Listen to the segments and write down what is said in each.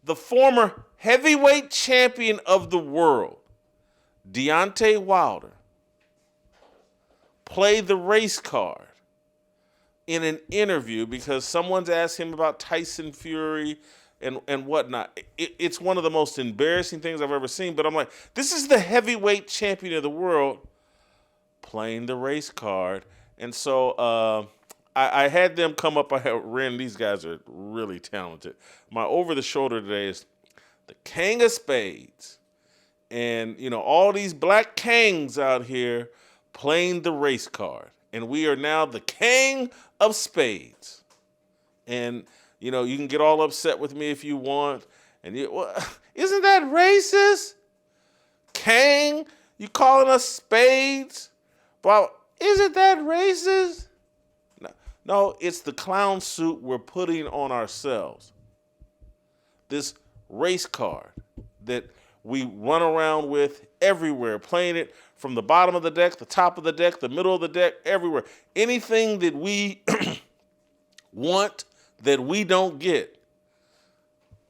the former heavyweight champion of the world, Deontay Wilder, played the race card in an interview because someone's asked him about Tyson Fury and whatnot. It's one of the most embarrassing things I've ever seen, but I'm like, this is the heavyweight champion of the world playing the race card. And so I had them come up. These guys are really talented. My over-the-shoulder today is the King of Spades. And, all these black kings out here playing the race card. And we are now the King of Spades. And, you can get all upset with me if you want. And isn't that racist? King, you calling us spades? Well, isn't that racist? No, it's the clown suit we're putting on ourselves. This race card that we run around with everywhere, playing it from the bottom of the deck, the top of the deck, the middle of the deck, everywhere. Anything that we want that we don't get,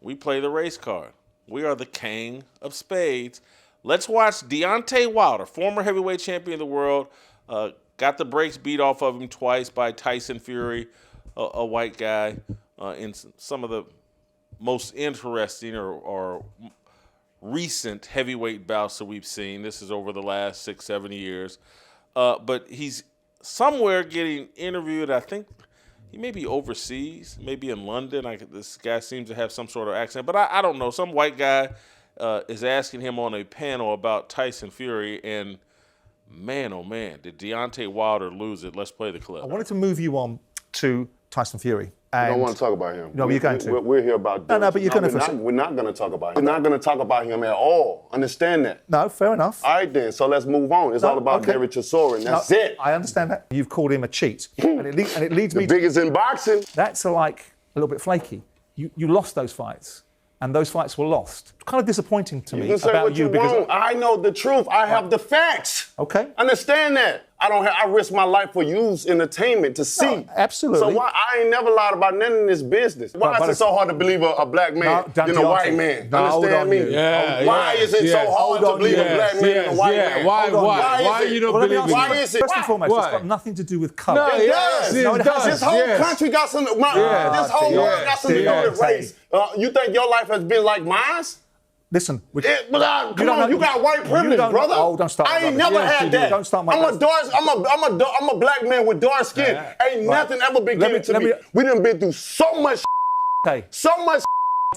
we play the race card. We are the King of Spades. Let's watch Deontay Wilder, former heavyweight champion of the world, got the brakes beat off of him twice by Tyson Fury, a white guy, in some of the most interesting or recent heavyweight bouts that we've seen. This is over the last 6-7 years. But he's somewhere getting interviewed. I think he may be overseas, maybe in London. This guy seems to have some sort of accent, but I don't know. Some white guy is asking him on a panel about Tyson Fury, and man, oh man, did Deontay Wilder lose it. Let's play the clip. I wanted to move you on to Tyson Fury. I don't want to talk about him. No, you're going to. We're here about No, but you're going to. We're not going to talk about him. We're not going to talk about him at all. Understand that? No, fair enough. All right, then. So let's move on. It's all about Derek Chisora, and that's it. I understand that. You've called him a cheat. and it leads me the biggest in boxing. That's like a little bit flaky. You lost those fights, and those fights were lost. Kind of disappointing to me about you because I know the truth. I have the facts. Okay. Understand that. I risk my life for you's entertainment to see. No, absolutely. So why I ain't never lied about none in this business. Why is it so hard to believe a black man than a white man? Understand me? Why is it so hard to believe a black man than a white man? Why you don't believe it? Why is it? First and foremost, it's got nothing to do with color. No, it does. This whole country got some. This whole world got something to do with race. You think your life has been like mine? Listen, come on, you got white privilege, brother. Oh, don't start. I ain't never had that. Don't start my. I'm a black man with dark skin. Ain't nothing ever been given to me. We done been through so much. So much.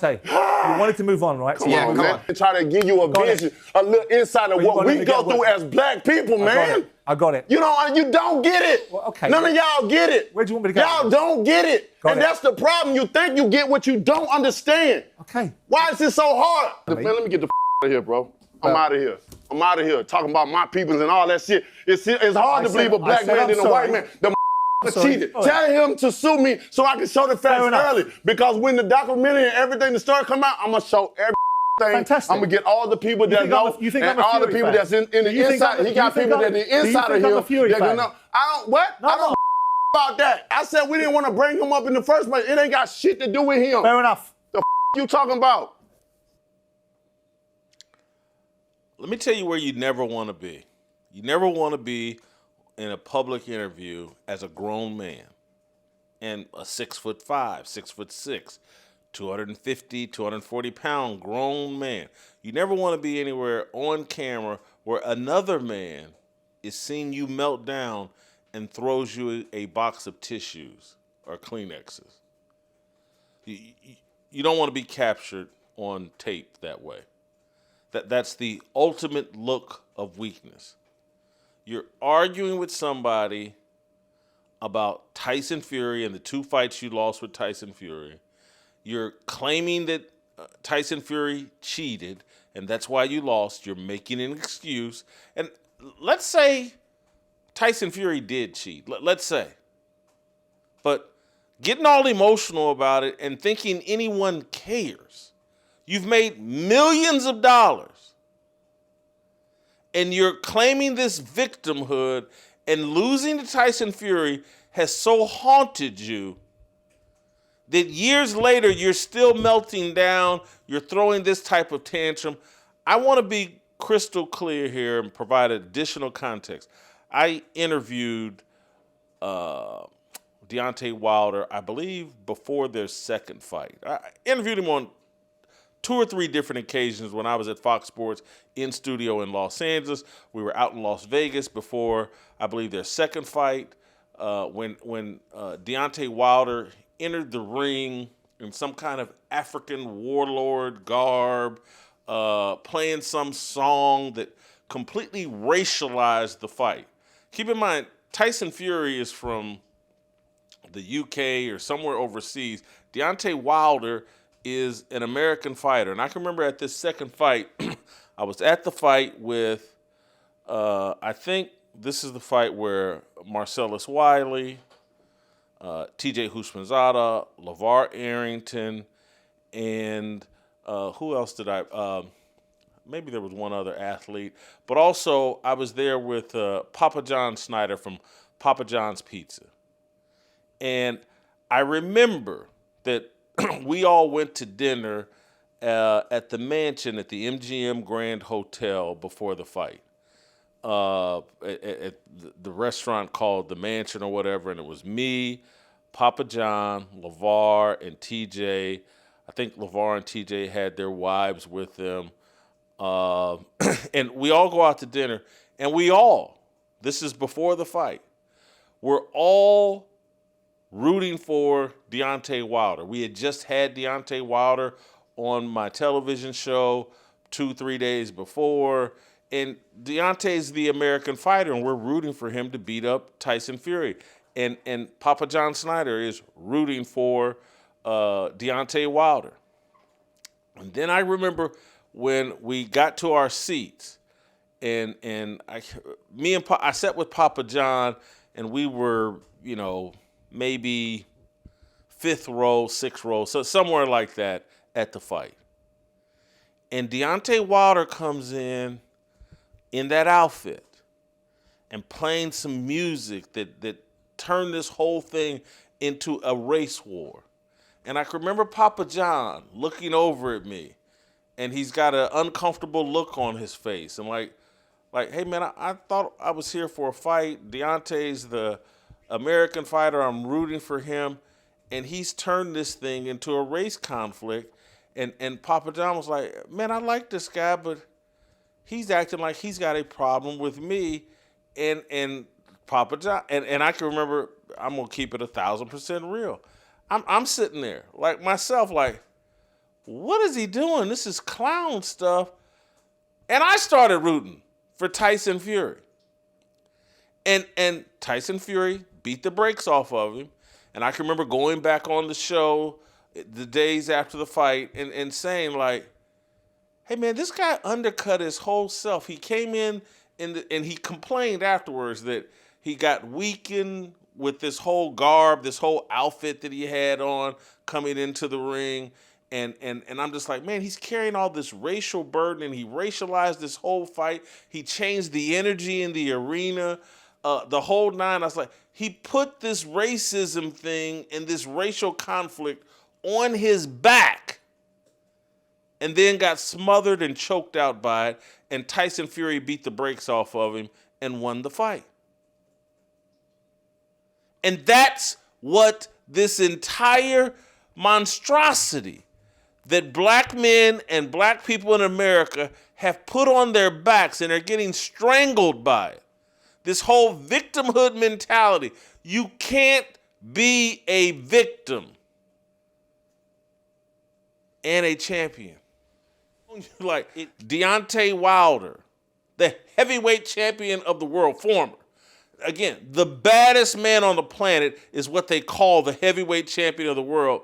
You wanted to move on, right? Come on, man. Try to give you a vision, a little insight of what we go through as black people, man. I got it. You don't get it. Well, okay. None of y'all get it. Where do you want me to go? Y'all don't get it. That's the problem. You think you get what you don't understand. Okay. Why is it so hard? Man, let me get the out of here, bro. I'm out of here. Talking about my peoples and all that shit. It's hard to believe a black man than a white man. The cheated. Tell him to sue me so I can show the facts early. Because when the documentary and everything, the story come out, I'm going to show everything. Fantastic. I'm going to get all the people that know and all the people that's in the inside. He got people that the inside of him that can know. I don't about that. I said we didn't want to bring him up in the first place. It ain't got shit to do with him. Fair enough. The you talking about? Let me tell you where you never want to be. You never want to be in a public interview as a grown man and a 6'5", 6'6", 250, 240-pound grown man. You never want to be anywhere on camera where another man is seeing you melt down and throws you a box of tissues or Kleenexes. You don't want to be captured on tape that way. That's the ultimate look of weakness. You're arguing with somebody about Tyson Fury and the 2 fights you lost with Tyson Fury. You're claiming that Tyson Fury cheated, and that's why you lost. You're making an excuse. And let's say Tyson Fury did cheat. Let's say. But getting all emotional about it and thinking anyone cares. You've made millions of dollars. And you're claiming this victimhood, and losing to Tyson Fury has so haunted you that years later you're still melting down, you're throwing this type of tantrum. I want to be crystal clear here and provide additional context. I interviewed Deontay Wilder, I believe, before their second fight. I interviewed him on 2 or 3 different occasions when I was at Fox Sports in studio in Los Angeles. We were out in Las Vegas before, I believe, their second fight. When Deontay Wilder entered the ring in some kind of African warlord garb, playing some song that completely racialized the fight. Keep in mind, Tyson Fury is from the UK or somewhere overseas. Deontay Wilder is an American fighter. And I can remember at this second fight, I was at the fight with, I think this is the fight where Marcellus Wiley, TJ Houshmandzadeh, LeVar Arrington, and who else did I, maybe there was one other athlete, but also I was there with Papa John Snyder from Papa John's Pizza. And I remember that we all went to dinner at the mansion at the MGM Grand Hotel before the fight. At the restaurant called the Mansion or whatever, and it was me, Papa John, LeVar, and TJ. I think LeVar and TJ had their wives with them. And we all go out to dinner, and this is before the fight, we're all rooting for Deontay Wilder. We had just had Deontay Wilder on my television show 2-3 days before, and Deontay's the American fighter, and we're rooting for him to beat up Tyson Fury. And Papa John Snyder is rooting for Deontay Wilder. And then I remember when we got to our seats, and I sat with Papa John, and we were, maybe 5th row, 6th row, so somewhere like that at the fight. And Deontay Wilder comes in that outfit and playing some music that turned this whole thing into a race war. And I can remember Papa John looking over at me, and he's got an uncomfortable look on his face. And like, hey man, I thought I was here for a fight. Deontay's the American fighter. I'm rooting for him. And he's turned this thing into a race conflict. And Papa John was like, man, I like this guy, but he's acting like he's got a problem with me. And Papa John, and I can remember, I'm going to keep it 1,000% real. I'm sitting there, like myself, like, what is he doing? This is clown stuff. And I started rooting for Tyson Fury. And Tyson Fury beat the brakes off of him. And I can remember going back on the show the days after the fight and saying, like, hey, man, this guy undercut his whole self. He came in and he complained afterwards that he got weakened with this whole garb, this whole outfit that he had on coming into the ring. And I'm just like, man, he's carrying all this racial burden, and he racialized this whole fight. He changed the energy in the arena, the whole nine. I was like, he put this racism thing and this racial conflict on his back and then got smothered and choked out by it, and Tyson Fury beat the brakes off of him and won the fight. And that's what this entire monstrosity that black men and black people in America have put on their backs and are getting strangled by it. This whole victimhood mentality. You can't be a victim and a champion. Like Deontay Wilder, the heavyweight champion of the world, former. Again, the baddest man on the planet is what they call the heavyweight champion of the world.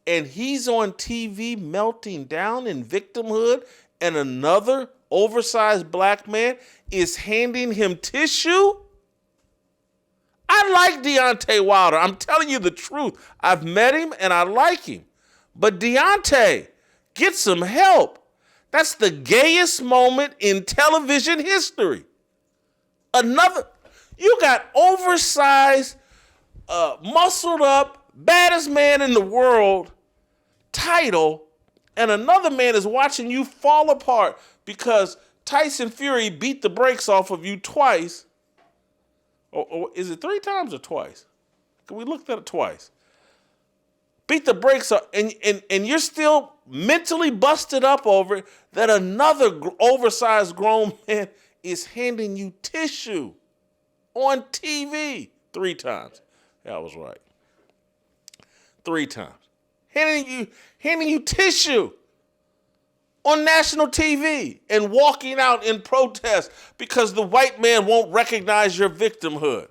And he's on TV melting down in victimhood, and another oversized black man is handing him tissue? I like Deontay Wilder. I'm telling you the truth. I've met him and I like him. But Deontay, get some help. That's the gayest moment in television history. You got oversized, muscled up, baddest man in the world title, and another man is watching you fall apart because Tyson Fury beat the brakes off of you twice. Or is it 3 times or twice? We looked at it twice. Beat the brakes off, and you're still mentally busted up over it, that another oversized grown man is handing you tissue on TV 3 times. Yeah, I was right. 3 times. Handing you tissue on national TV and walking out in protest because the white man won't recognize your victimhood.